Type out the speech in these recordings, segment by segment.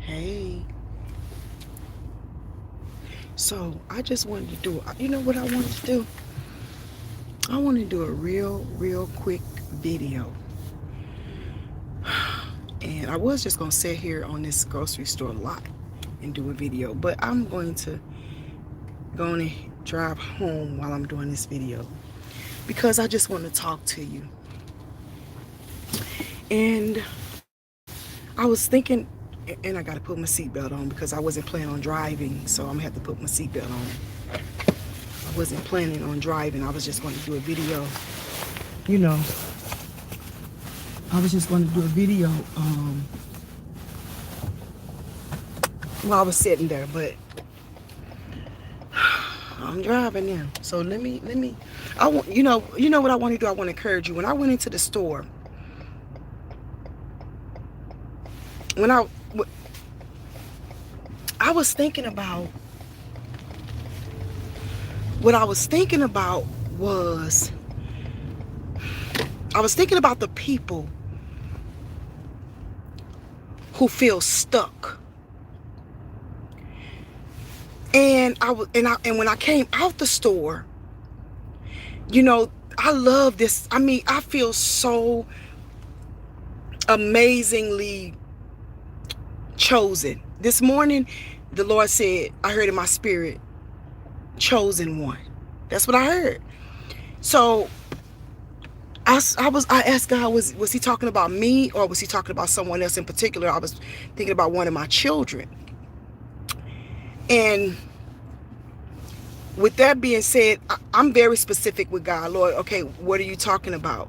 Hey, so I just wanted to do, you know what I wanted to do? I want to do a real quick video. And I was just going to sit here on this grocery store lot and do a video, but I'm going to go and drive home while I'm doing this video because I just want to talk to you. And I was thinking, and I got to put my seatbelt on because I wasn't planning on driving, so I'm going to have to put my seatbelt on. I wasn't planning on driving. I was just going to do a video. You know, I was just going to do a video while I was sitting there, but I'm driving now. So let me. I want you know what I want to do. I want to encourage you. When I went into the store, when I was thinking about what I was thinking about was I was thinking about the people who feel stuck. And when I came out the store, you know, I love this. I mean, I feel so amazingly chosen. This morning, the Lord said, I heard in my spirit, chosen one. That's what I heard. So I asked God, was he talking about me or was he talking about someone else in particular? I was thinking about one of my children. And with that being said, I'm very specific with God. Lord, okay, what are you talking about?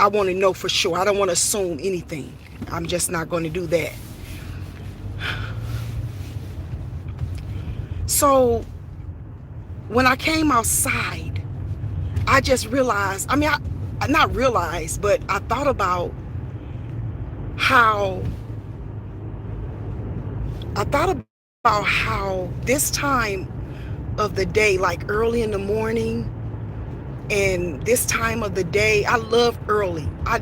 I want to know for sure. I don't want to assume anything. I'm just not going to do that. So when I came outside, I just realized, I not realized, but I thought about how this time of the day, like early in the morning, and this time of the day, I love early. I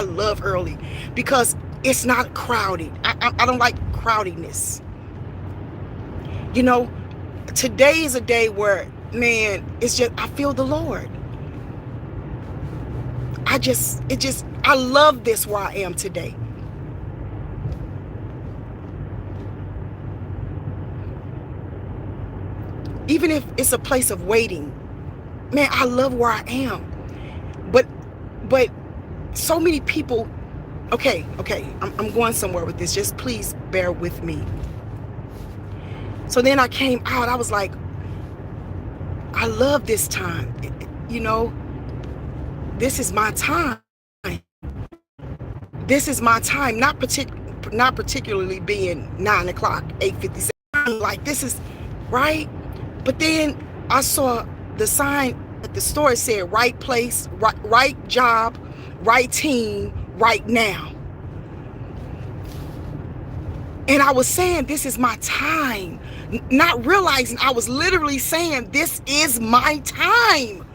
love early because it's not crowded. I don't like crowdedness. You know, today is a day where, man, it's just, I feel the Lord. I love this where I am today. Even if it's a place of waiting, man, I love where I am. But so many people, okay, I'm going somewhere with this. Just please bear with me. So then I came out, I was like, I love this time. You know, this is my time. This is my time, not particularly being 9 o'clock, 8:57. Like, this is right. But then I saw the sign at the store. It said right place, right job, right team, right now. And I was saying, this is my time, not realizing I was literally saying, this is my time.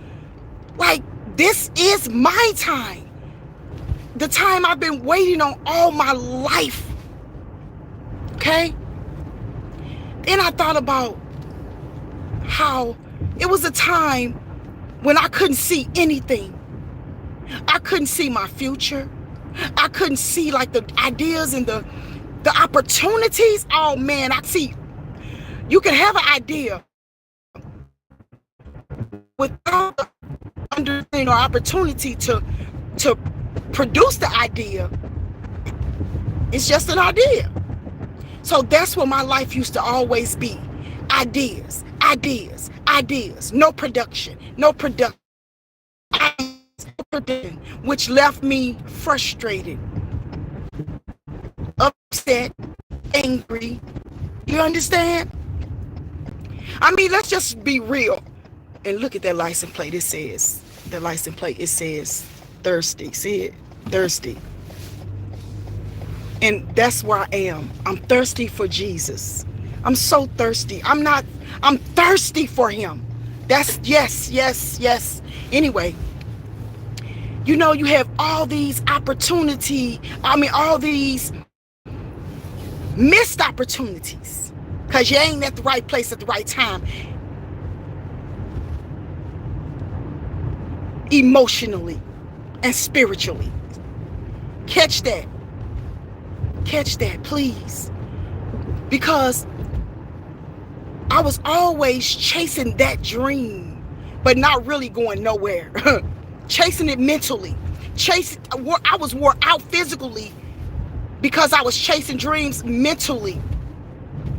Like, this is my time. The time I've been waiting on all my life. Okay? Then I thought about how it was a time when I couldn't see anything. I couldn't see my future. I couldn't see like the ideas and the opportunities. Oh man, I see. You can have an idea without the understanding or opportunity to produce the idea. It's just an idea. So that's what my life used to always be. Ideas. No production. Which left me frustrated, upset, angry. You understand? I mean, let's just be real. And look at that license plate. It says thirsty. See it? Thirsty. And that's where I am. I'm thirsty for Jesus. I'm so thirsty. I'm thirsty for him. That's yes. Anyway, You know, you have all these all these missed opportunities because you ain't at the right place at the right time. Emotionally and spiritually. Catch that, please. Because I was always chasing that dream, but not really going nowhere. Chasing it mentally. I was wore out physically because I was chasing dreams mentally,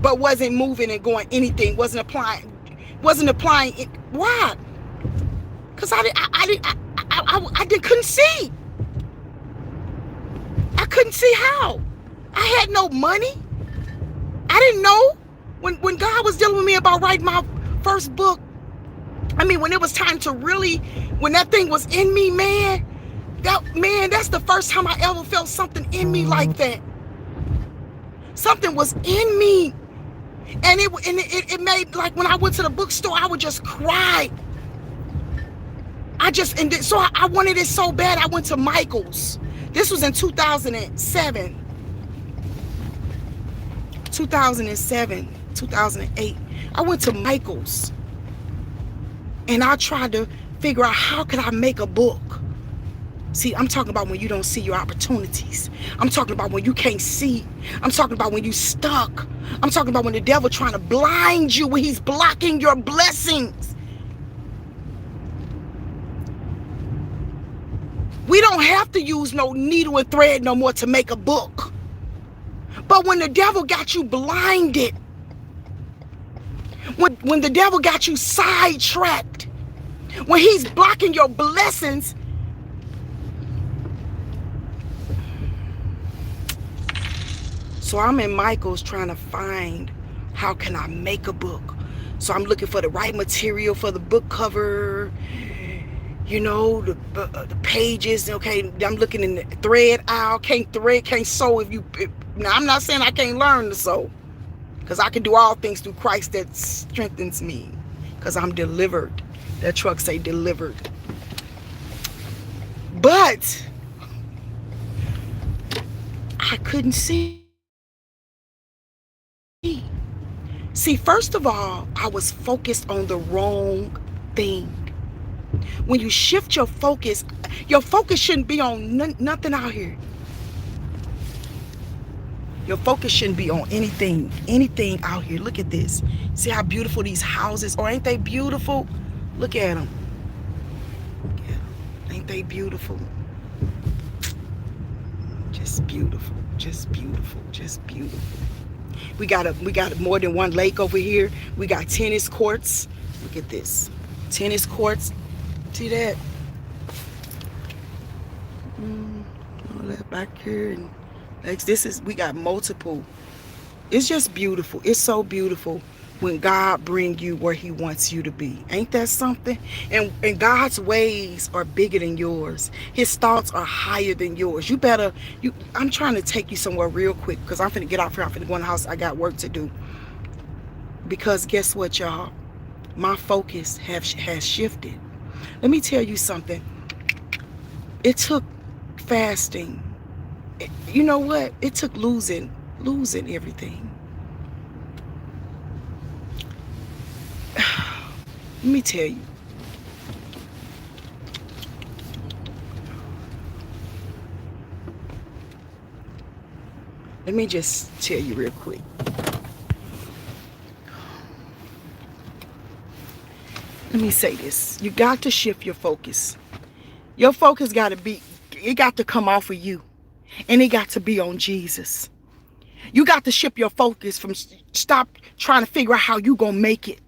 but wasn't moving and going anything. Wasn't applying it. Why? Because I couldn't see. I couldn't see how. I had no money. I didn't know when God was dealing with me about writing my first book. I mean, when it was time to really, when that thing was in me, man, that's the first time I ever felt something in me like that. Something was in me. And it made, like, when I went to the bookstore, I would just cry. So I wanted it so bad, I went to Michael's. This was in 2007, 2008. I went to Michael's and I tried to figure out how could I make a book. See, I'm talking about when you don't see your opportunities. I'm talking about when you can't see. I'm talking about when you stuck. I'm talking about when the devil trying to blind you, when he's blocking your blessings. We don't have to use no needle and thread no more to make a book. But when the devil got you blinded, when the devil got you sidetracked, when he's blocking your blessings, so I'm in Michael's trying to find how can I make a book. So I'm looking for the right material for the book cover, you know, the pages. Okay, I'm looking in the thread aisle. Can't sew now I'm not saying I can't learn to sew, because I can do all things through Christ that strengthens me, because I'm delivered. That truck say delivered. But I couldn't see. See, first of all, I was focused on the wrong thing. When you shift your focus shouldn't be on nothing out here. Your focus shouldn't be on anything out here. Look at this. See how beautiful these houses are? Ain't they beautiful? Look at them. Yeah. Ain't they beautiful? Just beautiful. Just beautiful. Just beautiful. We got more than one lake over here. We got tennis courts. Look at this. Tennis courts. See that? All that back here, and we got multiple. It's just beautiful. It's so beautiful when God bring you where he wants you to be. Ain't that something? And God's ways are bigger than yours. His thoughts are higher than yours. I'm trying to take you somewhere real quick, because I'm finna get off here. I'm finna go in the house. I got work to do. Because guess what, y'all? My focus has shifted. Let me tell you something. It took fasting. You know what? It took losing everything. Let me tell you. Let me just tell you real quick. Let me say this. You got to shift your focus. Your focus got to come off of you. And it got to be on Jesus. You got to shift your focus from stop trying to figure out how you gonna make it.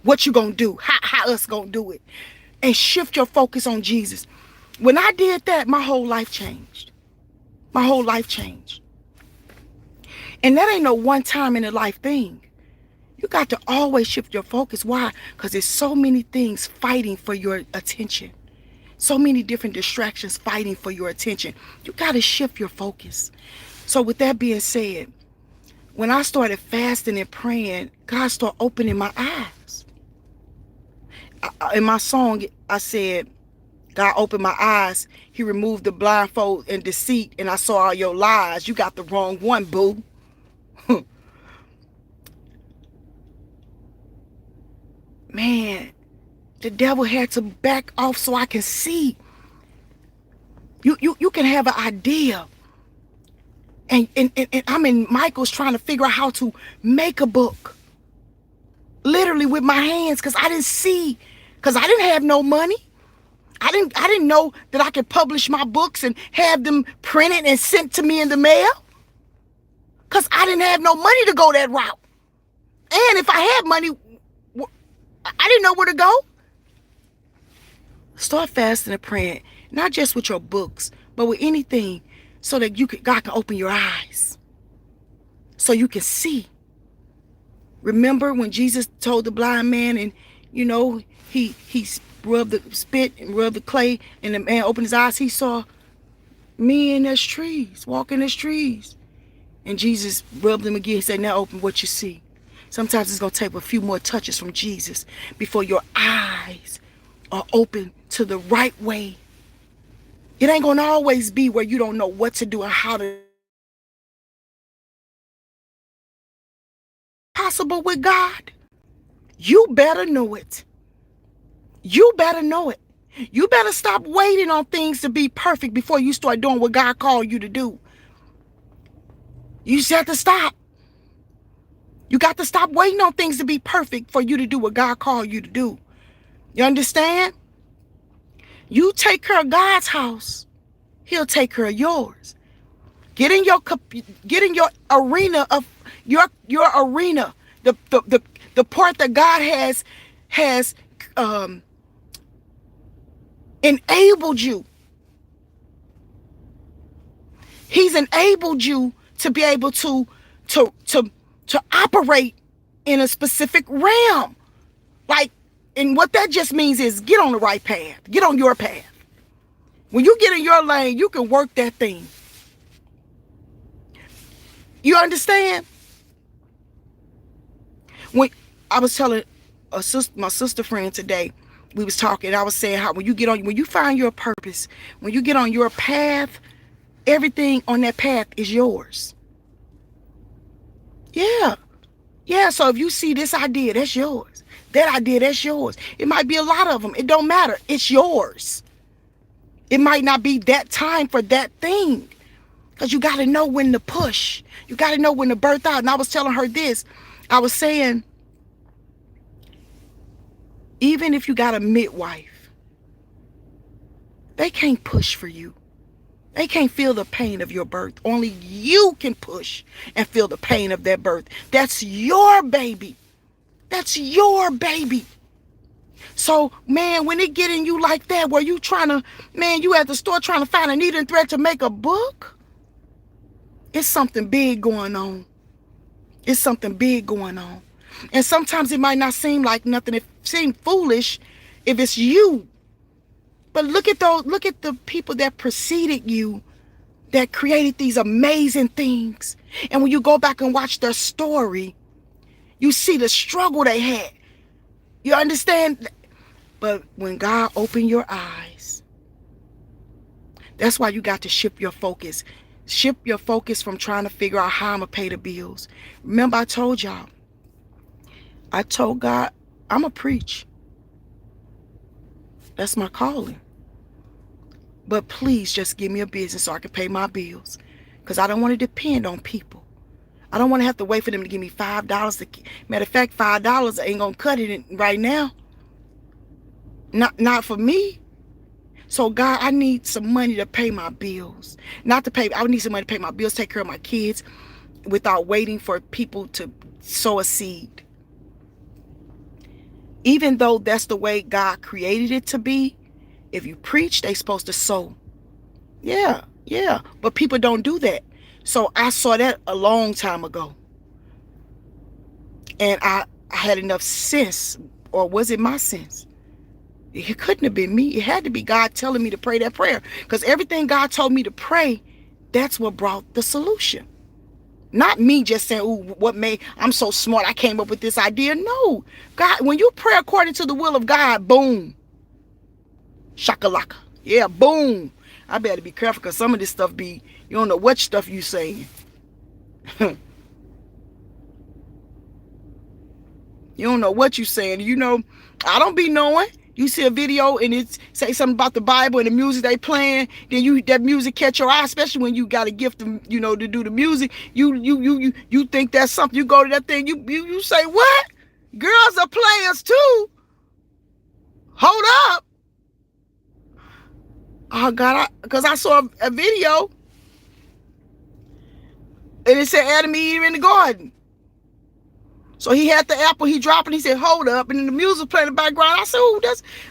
What you gonna do? How us gonna do it? And shift your focus on Jesus. When I did that, my whole life changed. My whole life changed. And that ain't no one time in a life thing. You got to always shift your focus. Why? Because there's so many things fighting for your attention. So many different distractions fighting for your attention. You got to shift your focus. So with that being said, when I started fasting and praying, God started opening my eyes. In my song, I said, God opened my eyes. He removed the blindfold and deceit, and I saw all your lies. You got the wrong one, boo. Man, the devil had to back off so I can see. You can have an idea. And I'm in Michael's trying to figure out how to make a book. Literally with my hands, because I didn't see, because I didn't have no money. I didn't know that I could publish my books and have them printed and sent to me in the mail. Because I didn't have no money to go that route. And if I had money, I didn't know where to go. Start fasting and praying, not just with your books, but with anything, so that God can open your eyes, so you can see. Remember when Jesus told the blind man, and he rubbed the spit and rubbed the clay, and the man opened his eyes. He saw men as trees, walking as trees. And Jesus rubbed them again. He said, now open what you see. Sometimes it's going to take a few more touches from Jesus before your eyes are open to the right way. It ain't going to always be where you don't know what to do and how to. Possible with God. You better know it. You better know it. You better stop waiting on things to be perfect before you start doing what God called you to do. You just have to stop. You got to stop waiting on things to be perfect for you to do what God called you to do. You understand? You take care of God's house, He'll take care of yours. Get in your arena of your arena, the part that God has enabled you. He's enabled you to be able to operate in a specific realm. And what that just means is get on the right path. Get on your path. When you get in your lane, you can work that thing. You understand? When I was telling my sister friend today, we was talking, I was saying how when you find your purpose, when you get on your path, everything on that path is yours. Yeah. Yeah, so if you see this idea, that's yours. That idea, that's yours. It might be a lot of them. It don't matter. It's yours. It might not be that time for that thing. Because you got to know when to push. You got to know when to birth out. And I was telling her this. I was saying, even if you got a midwife, they can't push for you. They can't feel the pain of your birth. Only you can push and feel the pain of that birth. That's your baby. That's your baby. So, man, when it get in you like that, where you you at the store trying to find a needle and thread to make a book, it's something big going on. It's something big going on. And sometimes it might not seem like nothing. It seems foolish if it's you. But look at the people that preceded you, that created these amazing things. And when you go back and watch their story, you see the struggle they had. You understand? But when God opened your eyes, that's why you got to shift your focus. Shift your focus from trying to figure out how I'm going to pay the bills. Remember, I told y'all. I told God, I'm going to preach. That's my calling. But please just give me a business so I can pay my bills. Because I don't want to depend on people. I don't want to have to wait for them to give me $5. Matter of fact, $5 ain't going to cut it right now. Not for me. So God, I need some money to pay my bills. I need some money to pay my bills, take care of my kids without waiting for people to sow a seed. Even though that's the way God created it to be, if you preach, they supposed to sow. Yeah. But people don't do that. So I saw that a long time ago. And I had enough sense, or was it my sense? It couldn't have been me. It had to be God telling me to pray that prayer. Because everything God told me to pray, that's what brought the solution. Not me just saying, ooh, I'm so smart, I came up with this idea. No. God, when you pray according to the will of God, boom. Shakalaka. Yeah, boom. I better be careful because some of this stuff be, you don't know what stuff you saying. You don't know what you saying. You know, I don't be knowing. You see a video and it say something about the Bible and the music they playing, then that music catch your eye, especially when you got a gift to, to do the music. You think that's something. You go to that thing, you say, what? Girls are players too. Hold up. Oh God, because I saw a video and it said Adam and Eve in the garden. So he had the apple, he dropped it, he said, hold up. And then the music playing in the background. I said, oh,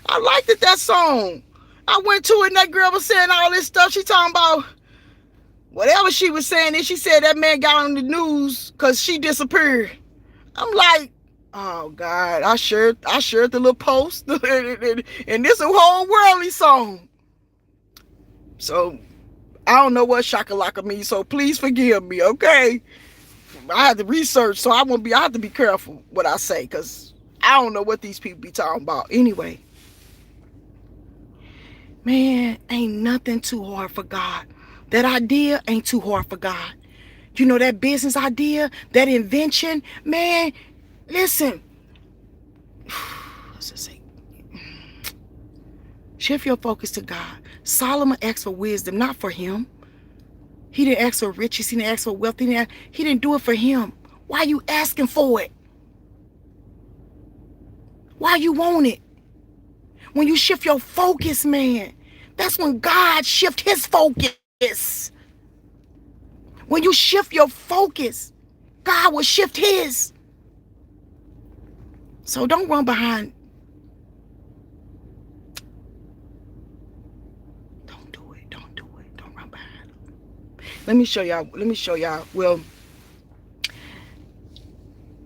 I liked that song. I went to it and that girl was saying all this stuff. She talking about whatever she was saying. And she said that man got on the news because she disappeared. I'm like, oh God, I shared the little post. And this is a whole worldly song. So I don't know what shakalaka means. So please forgive me, okay? I had to research, so I have to be careful what I say, because I don't know what these people be talking about. Anyway, man, ain't nothing too hard for God. That idea ain't too hard for God. You know, that business idea, that invention, man, listen. Let's just say, shift your focus to God. Solomon asked for wisdom, not for him. He didn't ask for riches. He didn't ask for wealth. He didn't do it for him. Why are you asking for it? Why you want it? When you shift your focus, man, that's when God shift his focus. When you shift your focus, God will shift his. So don't run behind. Don't do it. Don't do it. Don't run behind. Let me show y'all. Well,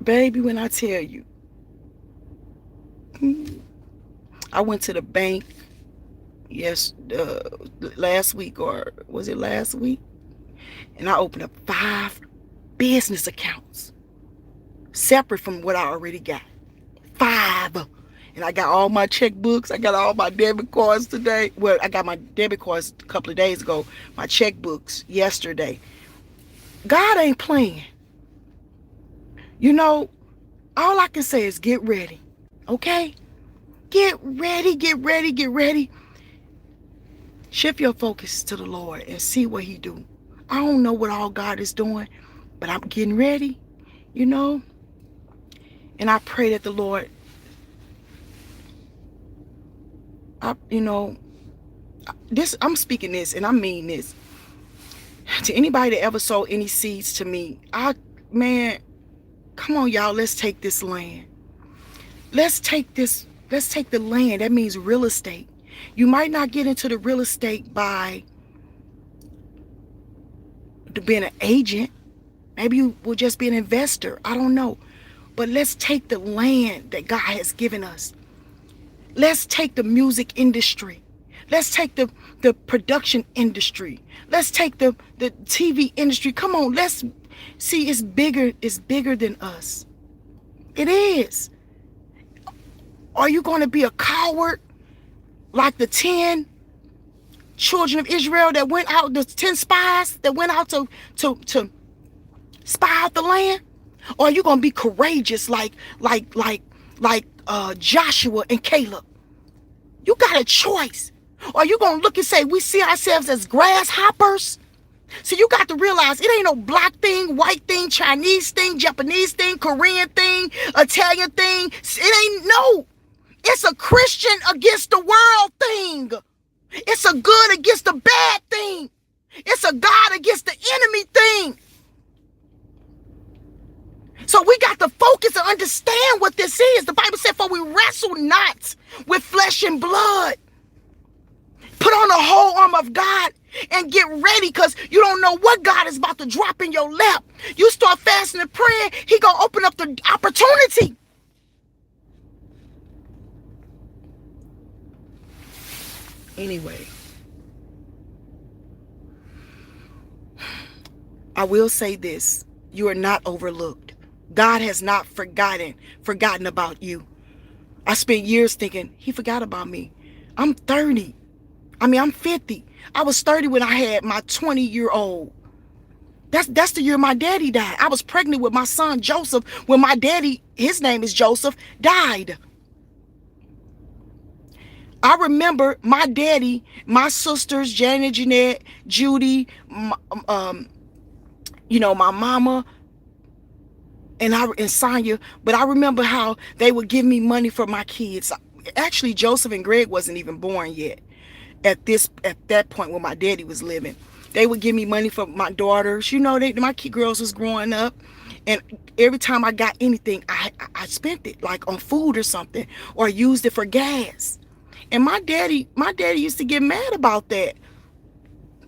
baby, when I tell you, I went to the bank last week, or was it last week? And I opened up 5 business accounts separate from what I already got. 5. And I got all my checkbooks. I got all my debit cards today. Well, I got my debit cards a couple of days ago. My checkbooks yesterday. God ain't playing. You know, all I can say is get ready. Okay? Get ready, get ready, get ready. Shift your focus to the Lord and see what he do. I don't know what all God is doing, but I'm getting ready, you know. And I pray that the Lord, I'm speaking this and I mean this. To anybody that ever sold any seeds to me, man, come on, y'all, let's take this land. Let's take the land. That means real estate. You might not get into the real estate by being an agent. Maybe you will just be an investor. I don't know. But let's take the land that God has given us. Let's take the music industry. Let's take the production industry. Let's take the TV industry. Come on, let's see, it's bigger than us. It is. Are you going to be a coward like the 10 children of Israel that went out, the 10 spies that went out to spy out the land? Or are you going to be courageous like Joshua and Caleb? You got a choice. Or are you going to look and say, we see ourselves as grasshoppers? So you got to realize it ain't no black thing, white thing, Chinese thing, Japanese thing, Korean thing, Italian thing. It ain't no. It's a Christian against the world thing. It's a good against the bad thing. It's a God against the enemy thing. So we got to focus and understand what this is. The Bible said, for we wrestle not with flesh and blood. Put on the whole armor of God and get ready, because you don't know what God is about to drop in your lap. You start fasting and praying, he going to open up the opportunity. Anyway, I will say this. You are not overlooked. God has not forgotten about you. I spent years thinking, he forgot about me. I'm 30. I'm 50. I was 30 when I had my 20-year-old. That's the year my daddy died. I was pregnant with my son Joseph when my daddy, his name is Joseph, died. I remember my daddy, my sisters, Janet, Jeanette, Judy, my mama, and Sonia. But I remember how they would give me money for my kids. Actually, Joseph and Greg wasn't even born yet at that point when my daddy was living. They would give me money for my daughters. My kid girls was growing up. And every time I got anything, I spent it like on food or something, or used it for gas. And my daddy used to get mad about that,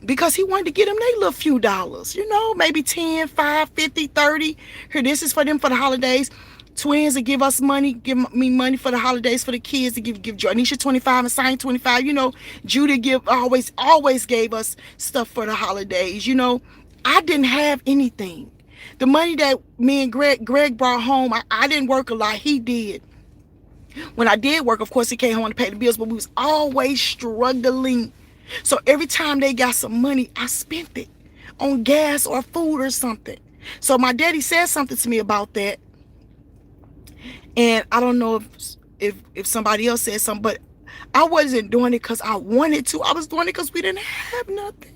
because he wanted to get them they little few dollars, maybe 10, 5, 50, 30. Here, this is for them for the holidays. Twins would give us money, give me money for the holidays for the kids, to give Anisha 25 and Sign 25. Judy always gave us stuff for the holidays. I didn't have anything. The money that me and Greg brought home, I didn't work a lot. He did. When I did work, of course, he came home to pay the bills, but we was always struggling. So every time they got some money, I spent it on gas or food or something. So my daddy said something to me about that. And I don't know if somebody else said something, but I wasn't doing it because I wanted to. I was doing it because we didn't have nothing.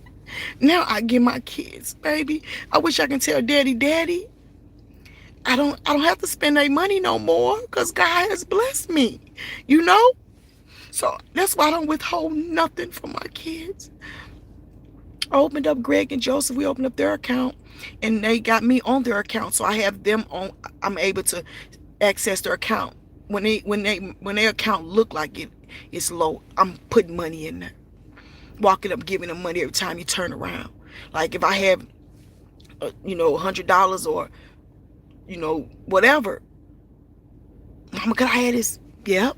Now I give my kids, baby. I wish I can tell Daddy, I don't have to spend their money no more, because God has blessed me, So that's why I don't withhold nothing from my kids. I opened up Greg and Joseph. We opened up their account, and they got me on their account, so I have them on. I'm able to access their account when their account look like it's low. I'm putting money in there, walking up, giving them money every time you turn around. Like if I have, $100 or, whatever. Mama, could I have this? Yep.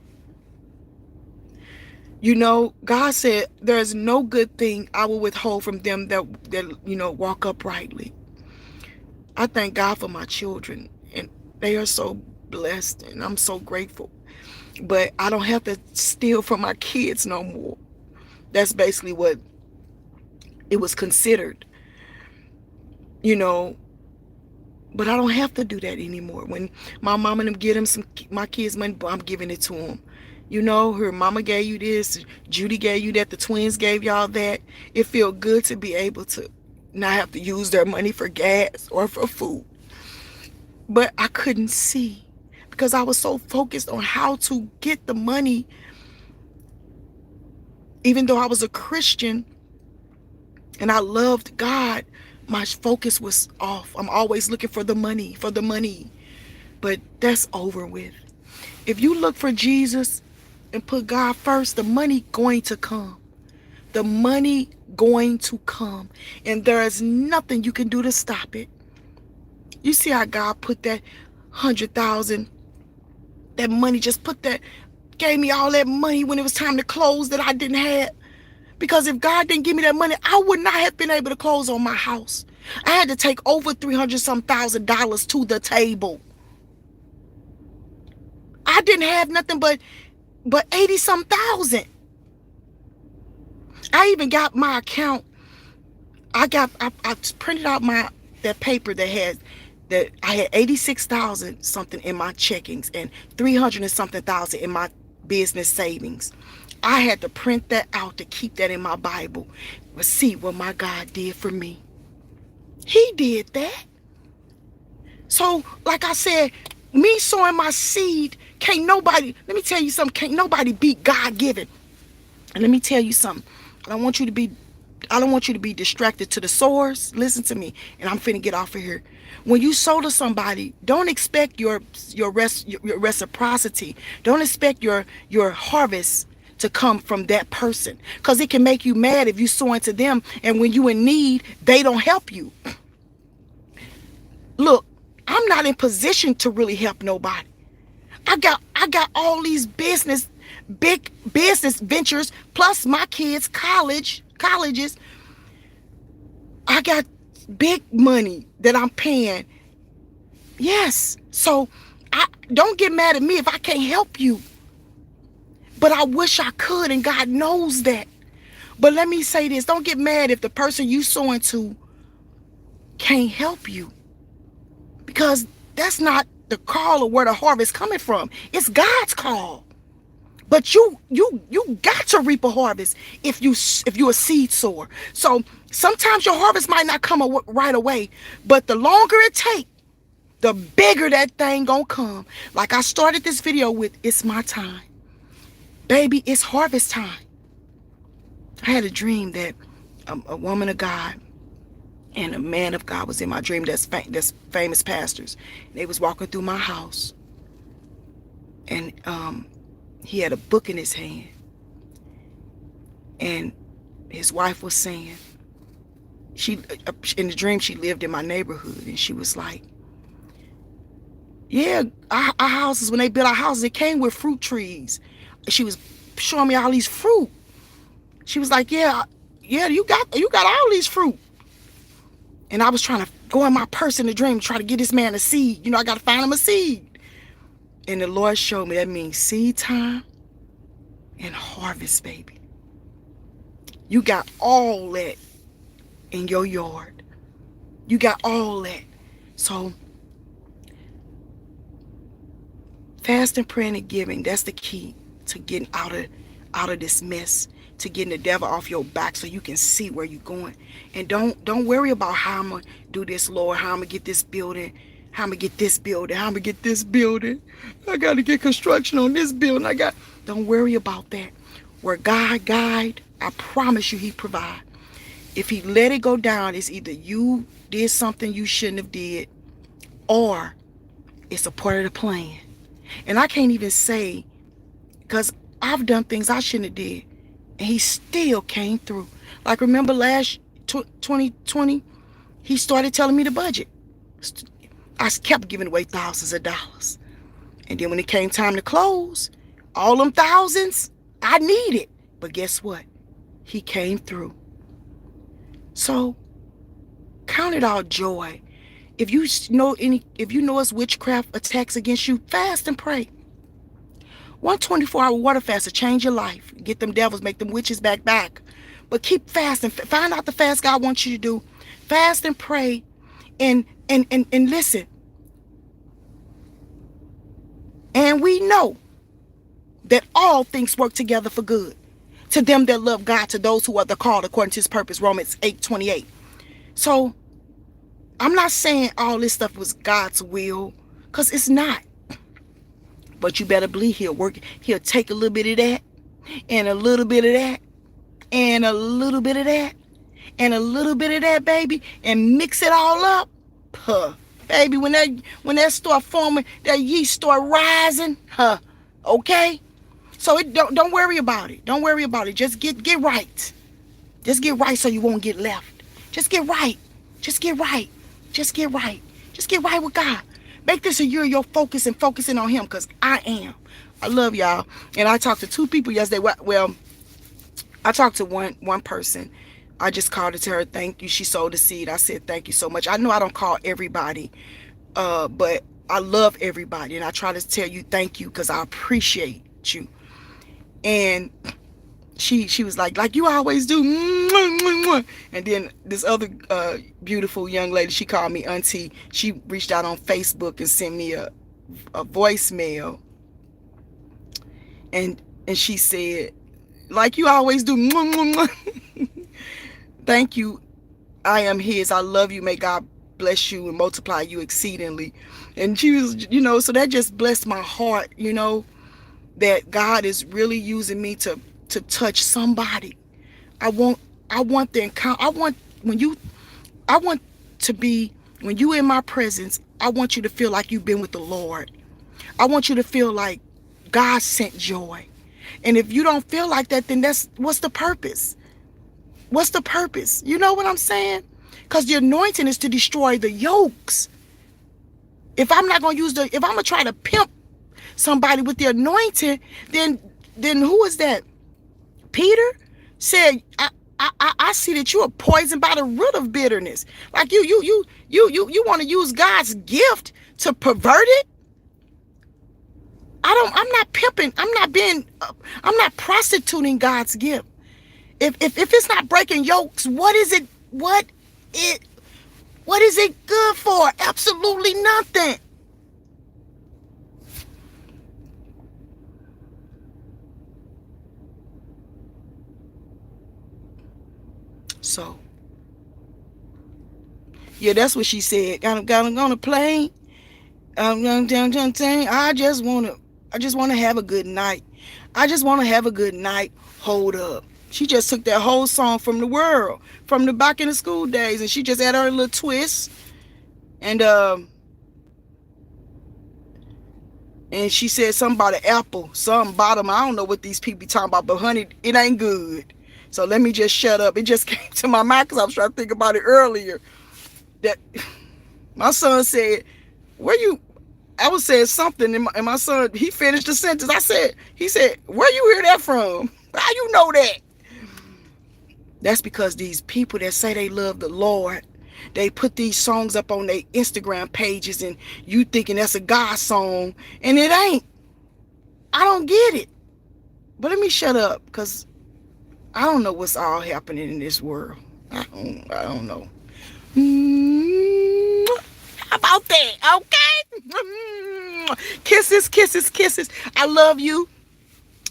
God said there's no good thing I will withhold from them that walk uprightly. I thank God for my children, and they are so blessed, and I'm so grateful. But I don't have to steal from my kids no more. That's basically what it was considered, But I don't have to do that anymore. When my mom and them get them my kids' money, I'm giving it to them. Her mama gave you this, Judy gave you that, the twins gave y'all that. It feels good to be able to not have to use their money for gas or for food. But I couldn't see, because I was so focused on how to get the money. Even though I was a Christian and I loved God, my focus was off. I'm always looking for the money. But that's over with. If you look for Jesus and put God first, the money going to come. The money going to come. And there is nothing you can do to stop it. You see how God put that 100,000, that money, gave me all that money when it was time to close that I didn't have. Because if God didn't give me that money, I would not have been able to close on my house. I had to take over $300,000 to the table. I didn't have nothing but 80-some thousand. I even got my account. I printed out that paper that I had 86,000 something in my checkings and 300 and something thousand in my business savings. I had to print that out to keep that in my Bible. But see what my God did for me. He did that. So, like I said, me sowing my seed, let me tell you something, can't nobody beat God given. And let me tell you something. I don't want you to be distracted to the source. Listen to me, and I'm finna get off of here. When you sow to somebody, don't expect your reciprocity. Don't expect your harvest to come from that person, because it can make you mad if you sow into them, and when you in need, they don't help you. Look, I'm not in position to really help nobody. I got all these big business ventures, plus my kids' colleges. I got big money that I'm paying. Yes. So don't get mad at me if I can't help you. But I wish I could, and God knows that. But let me say this. Don't get mad if the person you sowing to can't help you. Because that's not the call of where the harvest coming from. It's God's call. But you got to reap a harvest if you're a seed sower. So sometimes your harvest might not come right away, but the longer it takes, the bigger that thing gonna come. Like I started this video with, it's my time. Baby, it's harvest time. I had a dream that a woman of God and a man of God was in my dream. That's famous pastors. They was walking through my house, and he had a book in his hand, and his wife was saying, in the dream she lived in my neighborhood, and she was like, yeah, our houses, when they built our houses, it came with fruit trees. She was showing me all these fruit. She was like, yeah, you got all these fruit. And I was trying to go in my purse in the dream, try to get this man a seed. You know, I got to find him a seed. And the Lord showed me that means seed time and harvest, baby. You got all that in your yard. You got all that. So fasting, praying, and giving, that's the key to getting out of this mess, to getting the devil off your back so you can see where you're going. And don't worry about how I'm going to do this, Lord, how I'm going to get this building, how I'm going to get this building, how I'm going to get this building. I got to get construction on this building. Don't worry about that. Where God guide, I promise you he provide. If he let it go down, it's either you did something you shouldn't have did, or it's a part of the plan. And I can't even say, because I've done things I shouldn't have did, and he still came through. Like, remember last 2020, he started telling me the budget. I kept giving away thousands of dollars. And then when it came time to close, all them thousands I needed. But guess what? He came through. So count it all joy. If you know it's witchcraft attacks against you, fast and pray. 124-hour water fast to change your life. Get them devils, make them witches back. But keep fasting. Find out the fast God wants you to do. Fast and pray, and listen. And we know that all things work together for good to them that love God, to those who are the called according to his purpose. Romans 8:28. So I'm not saying all this stuff was God's will, because it's not. But you better believe he'll work. He'll take a little bit of that, and a little bit of that, and a little bit of that, and a little bit of that, baby, and mix it all up. Baby, when that start forming, that yeast start rising, okay? So don't worry about it. Don't worry about it. Just get right. Just get right so you won't get left. Just get right. Just get right. Just get right. Just get right with God. Make this a year of your focus and focusing on him, because I am. I love y'all. And I talked to two people yesterday. Well, I talked to one person. I just called to tell her thank you. She sowed a seed. I said thank you so much. I know I don't call everybody, but I love everybody. And I try to tell you thank you because I appreciate you. And she was like you always do. And then this other beautiful young lady, she called me auntie. She reached out on Facebook and sent me a voicemail. And she said, like you always do. Thank you. I am his. I love you. May God bless you and multiply you exceedingly. And she was, so that just blessed my heart, that God is really using me to touch somebody. I want the encounter. When you in my presence, I want you to feel like you've been with the Lord. I want you to feel like God sent joy. And if you don't feel like that, then what's the purpose? What's the purpose? You know what I'm saying? Because the anointing is to destroy the yokes. If I'm going to try to pimp somebody with the anointing, then who is that? Peter said, I see that you are poisoned by the root of bitterness. Like you want to use God's gift to pervert it? I'm not pimping. I'm not prostituting God's gift. If it's not breaking yokes, what is it good for? Absolutely nothing. So, yeah, that's what she said. Got on a plane. I just want to have a good night. I just want to have a good night. Hold up. She just took that whole song from the world, from the back in the school days, and she just added her little twist. And she said something about an apple, some bottom. I don't know what these people be talking about, but honey, it ain't good. So let me just shut up. It just came to my mind because I was trying to think about it earlier. That my son said, I was saying something, and my son, he finished the sentence. He said, where you hear that from? How you know that? That's because these people that say they love the Lord, they put these songs up on their Instagram pages, and you thinking that's a God song, and it ain't. I don't get it. But let me shut up, because I don't know what's all happening in this world. I don't know. How about that? Okay? Kisses, kisses, kisses. I love you.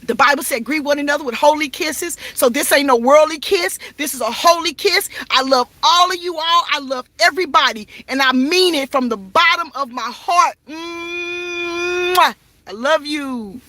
The Bible said, greet one another with holy kisses. So this ain't no worldly kiss. This is a holy kiss. I love all of you all. I love everybody. And I mean it from the bottom of my heart. I love you.